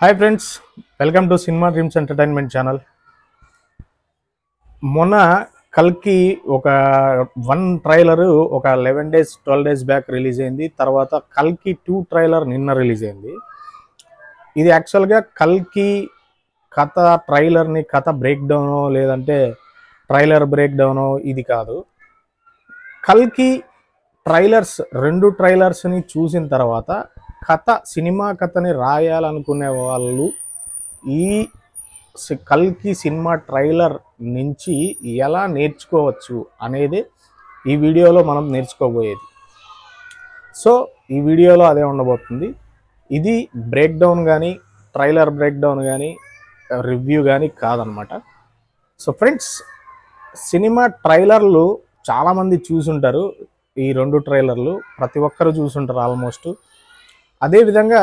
Hi friends, welcome to cinema dreams entertainment channel. మొన్న కల్కి ఒక ట్రైలర్ ఒక 11 డేస్ 12 డేస్ బ్యాక్ రిలీజ్ అయింది. తర్వాత కల్కి 2 ట్రైలర్ నిన్న రిలీజ్ అయింది. ఇది యాక్చువల్గా కల్కి కథ కథ బ్రేక్ డౌనో లేదంటే ట్రైలర్ బ్రేక్ డౌనో ఇది కాదు. కల్కి రెండు ట్రైలర్స్ని చూసిన తర్వాత సినిమా కథని రాయాలనుకునే వాళ్ళు ఈ కల్కి సినిమా ట్రైలర్ నుంచి ఎలా నేర్చుకోవచ్చు అనేది ఈ వీడియోలో మనం నేర్చుకోబోయేది. సో ఈ వీడియోలో అదే ఉండబోతుంది. ఇది బ్రేక్ డౌన్ కానీ ట్రైలర్ బ్రేక్ డౌన్ కానీ రివ్యూ కానీ కాదనమాట. సో ఫ్రెండ్స్, సినిమా ట్రైలర్లు చాలామంది చూసుంటారు. ఈ 2 ట్రైలర్లు ప్రతి ఒక్కరు చూసుంటారు ఆల్మోస్ట్. అదేవిధంగా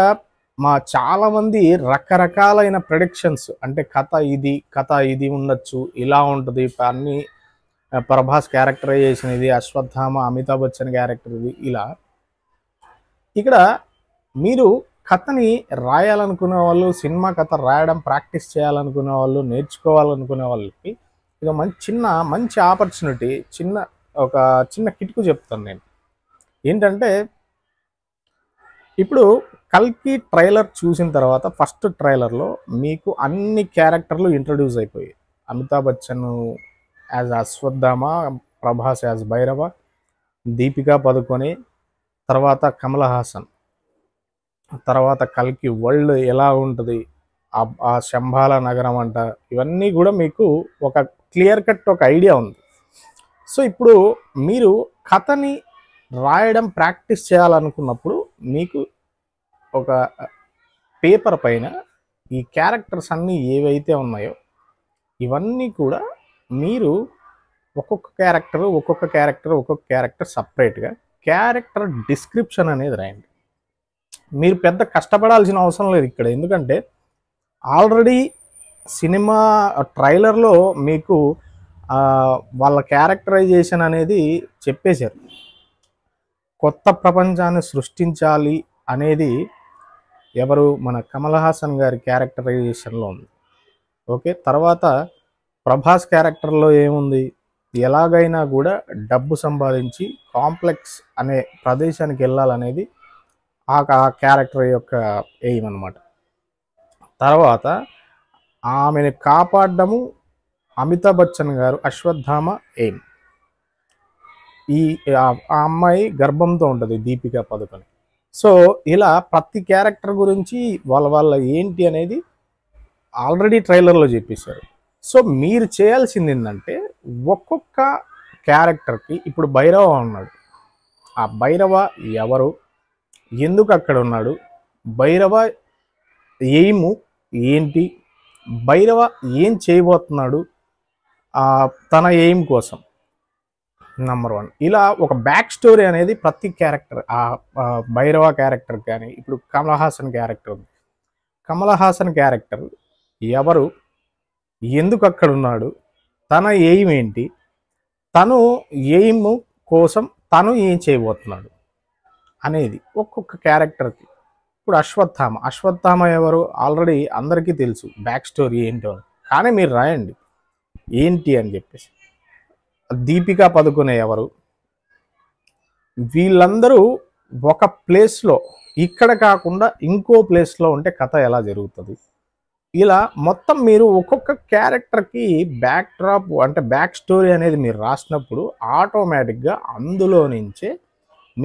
చాలామంది రకరకాలైన ప్రెడిక్షన్స్, అంటే కథ ఇది ఉండొచ్చు, ఇలా ఉంటుంది, అన్ని ప్రభాస్ క్యారెక్టరైజేషన్ ఇది, అశ్వత్థామ అమితాబ్ బచ్చన్ క్యారెక్టర్ ఇది, ఇలా. ఇక్కడ మీరు కథని రాయాలనుకునే వాళ్ళు, సినిమా కథ రాయడం ప్రాక్టీస్ చేయాలనుకునే వాళ్ళు, నేర్చుకోవాలనుకునే వాళ్ళకి ఇది మంచి ఆపర్చునిటీ. ఒక చిన్న కిట్కు చెప్తాను నేను. ఏంటంటే, ఇప్పుడు కల్కి ట్రైలర్ చూసిన తర్వాత ఫస్ట్ ట్రైలర్లో మీకు అన్ని క్యారెక్టర్లు ఇంట్రడ్యూస్ అయిపోయాయి. అమితాబ్ బచ్చన్ యాజ్ అశ్వత్థామ, ప్రభాస్ యాజ్ భైరవ, దీపికా పదుకొనే, తర్వాత కమల్ హాసన్, తర్వాత కల్కి వరల్డ్ ఎలా ఉంటుంది, ఆ శంబాల నగరం అంట, ఇవన్నీ కూడా మీకు ఒక క్లియర్ కట్ ఒక ఐడియా ఉంది. సో ఇప్పుడు మీరు కథని రాయడం ప్రాక్టీస్ చేయాలనుకున్నప్పుడు మీకు ఒక పేపర్ పైన ఈ క్యారెక్టర్స్ అన్నీ ఏవైతే ఉన్నాయో ఇవన్నీ కూడా మీరు ఒక్కొక్క క్యారెక్టర్ సపరేట్గా క్యారెక్టర్ డిస్క్రిప్షన్ అనేది రాయండి. మీరు పెద్ద కష్టపడాల్సిన అవసరం లేదు ఇక్కడ. ఎందుకంటే ఆల్రెడీ సినిమా ట్రైలర్లో మీకు వాళ్ళ క్యారెక్టరైజేషన్ అనేది చెప్పేశారు. కొత్త ప్రపంచాన్ని సృష్టించాలి అనేది ఎవరు, మన కమల్ హాసన్ గారి క్యారెక్టరైజేషన్లో ఉంది. ఓకే, తర్వాత ప్రభాస్ క్యారెక్టర్లో ఏముంది, ఎలాగైనా కూడా డబ్బు సంపాదించి కాంప్లెక్స్ అనే ప్రదేశానికి వెళ్ళాలనేది ఆ క్యారెక్టర్ యొక్క ఎయిమ్ అన్నమాట. తర్వాత ఆమెను కాపాడడము అమితాబ్ బచ్చన్ గారు అశ్వత్థామ ఎయిమ్. ఆ అమ్మాయి గర్భంతో ఉంటుంది, దీపికా పదుకొనే. సో ఇలా ప్రతి క్యారెక్టర్ గురించి వాళ్ళ ఏంటి అనేది ఆల్రెడీ ట్రైలర్లో చెప్పేశారు. సో మీరు చేయాల్సింది ఏంటంటే, ఒక్కొక్క క్యారెక్టర్కి, ఇప్పుడు భైరవ ఉన్నాడు, ఆ భైరవ ఎవరు, ఎందుకు అక్కడ ఉన్నాడు, భైరవ ఎయిము ఏంటి, భైరవ ఏం చేయబోతున్నాడు తన ఎయిమ్ కోసం, నంబర్ 1. ఇలా ఒక బ్యాక్ స్టోరీ అనేది ప్రతి క్యారెక్టర్, ఆ భైరవ క్యారెక్టర్ కానీ, ఇప్పుడు కమల్ హాసన్ క్యారెక్టర్ ఉంది, కమల్ హాసన్ క్యారెక్టర్ ఎవరు, ఎందుకు అక్కడ ఉన్నాడు, తన ఎయిమ్ ఏంటి, తను ఎయిమ్ కోసం తను ఏం చేయబోతున్నాడు అనేది ఒక్కొక్క క్యారెక్టర్కి. ఇప్పుడు అశ్వత్థామ ఎవరు ఆల్రెడీ అందరికీ తెలుసు, బ్యాక్ స్టోరీ ఏంటో, కానీ మీరు రాయండి ఏంటి అని చెప్పేసి. దీపికా పదుకొనే ఎవరు, వీళ్ళందరూ ఒక ప్లేస్లో, ఇక్కడ కాకుండా ఇంకో ప్లేస్లో ఉంటే కథ ఎలా జరుగుతుంది, ఇలా మొత్తం మీరు ఒక్కొక్క క్యారెక్టర్కి బ్యాక్ డ్రాప్ అంటే బ్యాక్ స్టోరీ అనేది మీరు రాసినప్పుడు ఆటోమేటిక్గా అందులో నుంచే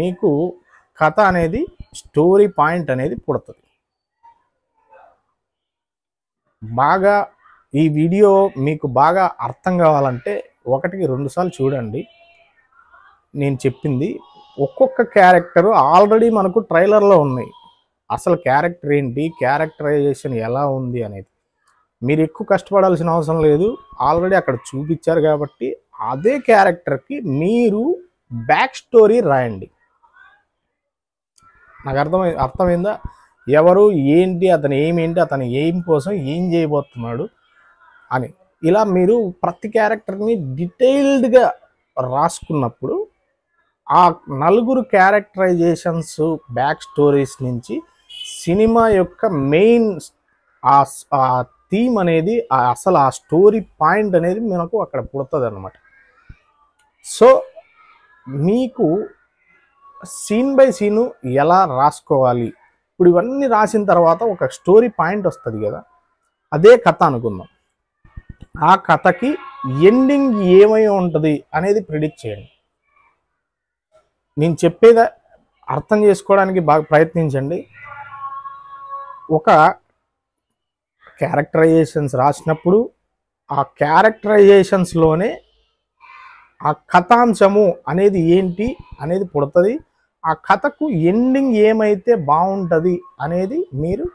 మీకు కథ అనేది, స్టోరీ పాయింట్ అనేది పుడుతుంది. బాగా ఈ వీడియో మీకు బాగా అర్థం కావాలంటే 1-2 సార్లు చూడండి. నేను చెప్పింది ఒక్కొక్క క్యారెక్టర్ ఆల్రెడీ మనకు ట్రైలర్లో ఉన్నాయి. అసలు క్యారెక్టర్ ఏంటి, క్యారెక్టరైజేషన్ ఎలా ఉంది అనేది మీరు ఎక్కువ కష్టపడాల్సిన అవసరం లేదు. ఆల్రెడీ అక్కడ చూపించారు కాబట్టి అదే క్యారెక్టర్కి మీరు బ్యాక్ స్టోరీ రాయండి. నాకు అర్థమైందా, ఎవరు ఏంటి, అతని ఏమేంటి, అతని ఎయిమ్ కోసం ఏం చేయబోతున్నాడు అని. ఇలా మీరు ప్రతి క్యారెక్టర్ని డీటెయిల్డ్గా రాసుకున్నప్పుడు ఆ 4 క్యారెక్టరైజేషన్స్ బ్యాక్ స్టోరీస్ నుంచి సినిమా యొక్క మెయిన్ ఆ థీమ్ అనేది అసలు ఆ స్టోరీ పాయింట్ అనేది మనకు అక్కడ పుడుతుంది అన్నమాట. సో మీకు సీన్ బై సీను ఎలా రాసుకోవాలి, ఇప్పుడు ఇవన్నీ రాసిన తర్వాత ఒక స్టోరీ పాయింట్ వస్తుంది కదా, అదే కథ అనుకుందాం. ఆ కథకి ఎండింగ్ ఏమై ఉంటుంది అనేది ప్రిడిక్ట్ చేయండి. నేను చెప్పేది అర్థం చేసుకోవడానికి బాగా ప్రయత్నించండి. ఒక క్యారెక్టరైజేషన్స్ రాసినప్పుడు ఆ క్యారెక్టరైజేషన్స్లోనే ఆ కథాంశము అనేది ఏంటి అనేది పుడుతుంది. ఆ కథకు ఎండింగ్ ఏమైతే బాగుంటుంది అనేది మీరు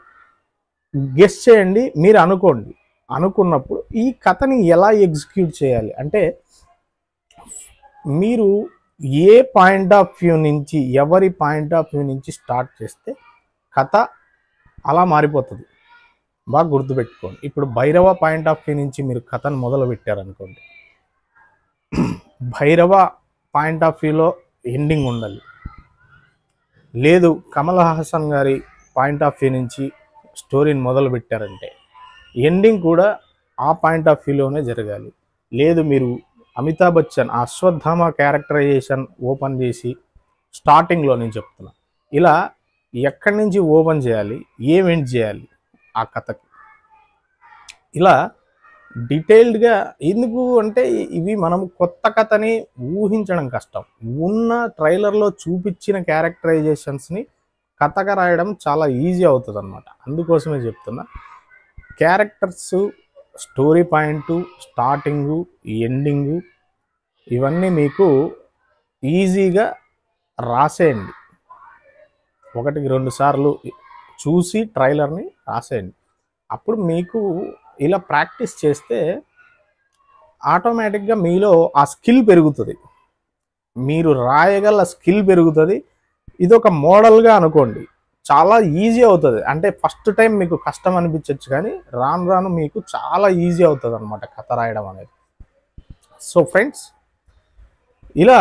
గెస్ చేయండి, మీరు అనుకోండి. అనుకున్నప్పుడు ఈ కథని ఎలా ఎగ్జిక్యూట్ చేయాలి అంటే, మీరు ఏ పాయింట్ ఆఫ్ వ్యూ నుంచి, ఎవరి పాయింట్ ఆఫ్ వ్యూ నుంచి స్టార్ట్ చేస్తే కథ అలా మారిపోతుంది. బాగా గుర్తుపెట్టుకోండి. ఇప్పుడు భైరవ పాయింట్ ఆఫ్ వ్యూ నుంచి మీరు కథను మొదలు పెట్టారనుకోండి, భైరవ పాయింట్ ఆఫ్ వ్యూలో ఎండింగ్ ఉండాలి. లేదు కమల్ హాసన్ గారి పాయింట్ ఆఫ్ వ్యూ నుంచి స్టోరీని మొదలు పెట్టారంటే ఎండింగ్ కూడా ఆ పాయింట్ ఆఫ్ వ్యూలోనే జరగాలి. లేదు మీరు అమితాబ్ బచ్చన్ అశ్వత్థామ క్యారెక్టరైజేషన్ ఓపెన్ చేసి స్టార్టింగ్లో నేను చెప్తున్నా, ఇలా ఎక్కడి నుంచి ఓపెన్ చేయాలి, ఏం ఎండ్ చేయాలి ఆ కథకి, ఇలా డీటెయిల్డ్గా. ఎందుకు అంటే ఇవి మనం కొత్త కథని ఊహించడం కష్టం. ఉన్న ట్రైలర్లో చూపించిన క్యారెక్టరైజేషన్స్ని కథగా రాయడం చాలా ఈజీ అవుతుంది అన్నమాట. అందుకోసమే చెప్తున్నా, characters, story point, starting, ending ఇవన్నీ మీకు ఈజీగా రాసేయండి. 1-2 సార్లు చూసి ట్రైలర్ని రాసేయండి. అప్పుడు మీకు ఇలా ప్రాక్టీస్ చేస్తే ఆటోమేటిక్గా మీలో ఆ స్కిల్ పెరుగుతుంది, మీరు రాయగల స్కిల్ పెరుగుతుంది. ఇది ఒక మోడల్గా అనుకోండి, చాలా ఈజీ అవుతుంది. అంటే ఫస్ట్ టైం మీకు కష్టం అనిపించవచ్చు, కానీ రాను రాను మీకు చాలా ఈజీ అవుతుంది అనమాట కథ రాయడం అనేది. సో ఫ్రెండ్స్, ఇలా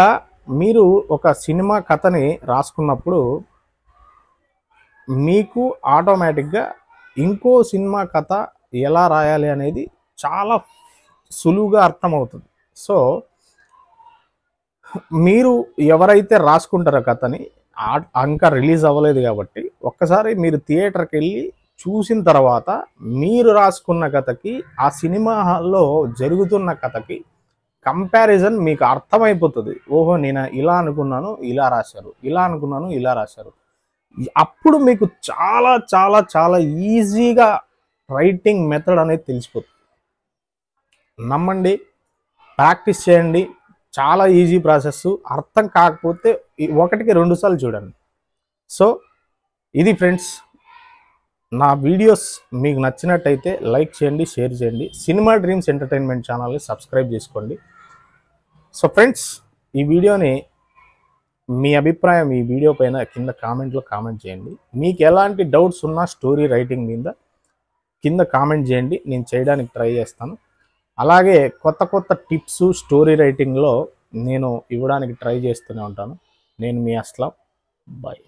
మీరు ఒక సినిమా కథని రాసుకున్నప్పుడు మీకు ఆటోమేటిక్గా ఇంకో సినిమా కథ ఎలా రాయాలి అనేది చాలా సులువుగా అర్థమవుతుంది. సో మీరు ఎవరైతే రాసుకుంటారో కథని, ఇంకా రిలీజ్ అవ్వలేదు కాబట్టి ఒక్కసారి మీరు థియేటర్కి వెళ్ళి చూసిన తర్వాత మీరు రాసుకున్న కథకి ఆ సినిమా హాల్లో జరుగుతున్న కథకి కంపారిజన్ మీకు అర్థమైపోతుంది. ఓహో, నేను ఇలా అనుకున్నాను, ఇలా రాశారు, ఇలా అనుకున్నాను, ఇలా రాశారు. అప్పుడు మీకు చాలా చాలా చాలా ఈజీగా రైటింగ్ మెథడ్ అనేది తెలిసిపోతుంది. నమ్మండి, ప్రాక్టీస్ చేయండి, చాలా ఈజీ ప్రాసెస్. అర్థం కాకపోతే 1-2 సార్లు చూడండి. సో ఇది ఫ్రెండ్స్, నా వీడియోస్ మీకు నచ్చినట్టయితే లైక్ చేయండి, షేర్ చేయండి. సినిమా డ్రీమ్స్ ఎంటర్టైన్మెంట్ ఛానల్ని సబ్స్క్రైబ్ చేసుకోండి. సో ఫ్రెండ్స్, ఈ వీడియోని మీ అభిప్రాయం ఈ వీడియో పైన కింద కామెంట్లో కామెంట్ చేయండి. మీకు ఎలాంటి డౌట్స్ ఉన్నా స్టోరీ రైటింగ్ మీద కింద కామెంట్ చేయండి, నేను చేయడానికి ట్రై చేస్తాను. అలాగే కొత్త కొత్త టిప్స్ స్టోరీ రైటింగ్లో నేను ఇవ్వడానికి ట్రై చేస్తూనే ఉంటాను. నేను మీ అస్లాం. బాయ్.